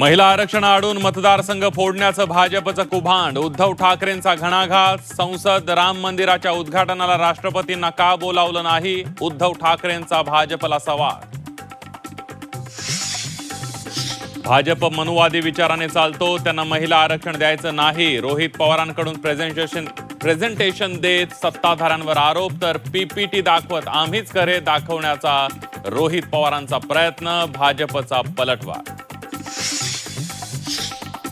महिला आरक्षण आडून मतदारसंघ फोडण्याचं भाजपचं कुभांड. उद्धव ठाकरेंचा घणाघात. संसद राम मंदिराच्या उद्घाटनाला राष्ट्रपतींना का बोलावलं नाही? उद्धव ठाकरेंचा भाजपला सवाल. भाजप मनुवादी विचाराने चालतो, त्यांना महिला आरक्षण द्यायचं नाही. रोहित पवारांकडून प्रेझेंटेशन देत सत्ताधाऱ्यांवर आरोप, तर पीपीटी दाखवत आम्हीच खरे दाखवण्याचा रोहित पवारांचा प्रयत्न. भाजपचा पलटवार.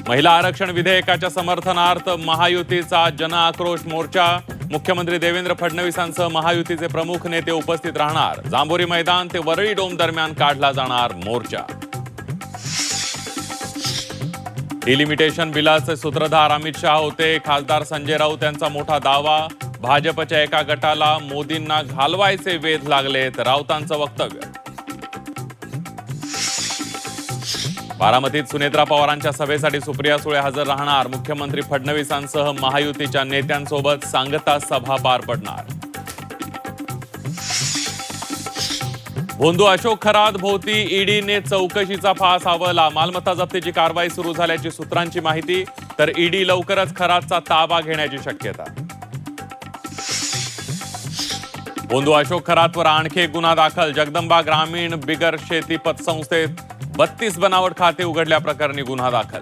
महिला आरक्षण विधेयकाच्या समर्थनार्थ महायुतीचा जनआक्रोश मोर्चा. मुख्यमंत्री देवेंद्र फडणवीसांसह महायुतीचे प्रमुख नेते उपस्थित राहणार. जांभोरी मैदान ते वरळी डोम दरम्यान काढला जाणार मोर्चा. डिलिमिटेशन बिलाचे सूत्रधार अमित शहा होते. खासदार संजय राऊत यांचा मोठा दावा. भाजपच्या एका गटाला मोदींना घालवायचे वेध लागलेत, राऊतांचं वक्तव्य. बारामतीत सुनेत्रा पवारांच्या सभेसाठी सुप्रिया सुळे हजर राहणार. मुख्यमंत्री फडणवीसांसह महायुतीच्या नेत्यांसोबत सांगता सभा पार पडणार. भोंदू अशोक खरात भोवती ईडीने चौकशीचा फास आवळला. मालमत्ता जप्तीची कारवाई सुरू झाल्याची सूत्रांची माहिती, तर ईडी लवकरच खरातचा ताबा घेण्याची शक्यता. भोंदू अशोक खरातवर आणखी एक गुन्हा दाखल. जगदंबा ग्रामीण बिगर शेती पतसंस्थेत 32 बनावट खाते उघडल्याप्रकरणी गुन्हा दाखल.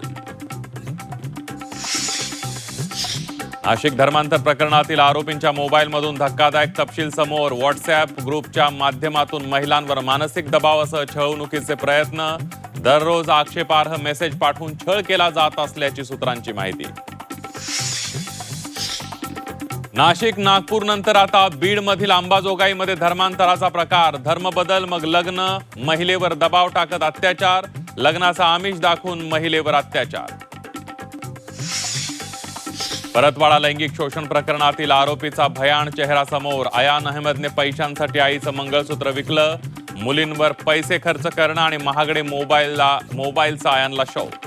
नाशिक धर्मांतर प्रकरणातील आरोपींच्या मोबाईलमधून धक्कादायक तपशील समोर. व्हॉट्सअप ग्रुपच्या माध्यमातून महिलांवर मानसिक दबावासह छळवणुकीचे प्रयत्न. दररोज आक्षेपार्ह मेसेज पाठवून छळ केला जात असल्याची सूत्रांची माहिती. नाशिक नागपूर नंतर आता बीडमधील अंबाजोगाईमध्ये धर्मांतराचा प्रकार. धर्मबदल मग लग्न. महिलेवर दबाव टाकत अत्याचार. लग्नाचा आमिष दाखवून महिलेवर अत्याचार. परतवाडा लैंगिक शोषण प्रकरणातील आरोपीचा भयान चेहरा समोर. अयान अहमदने पैशांसाठी आईचं मंगळसूत्र विकलं. मुलींवर पैसे खर्च करणं आणि महागडे मोबाईलचा अयानला शौक.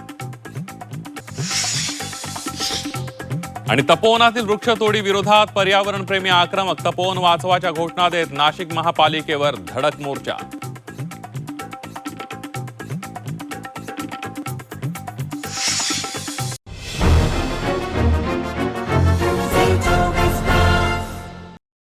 आणि तपोवनातील वृक्षतोडी विरोधात पर्यावरण प्रेमी आक्रमक. तपोवन वाचवाच्या घोषणा देत नाशिक महापालिकेवर धडक मोर्चा.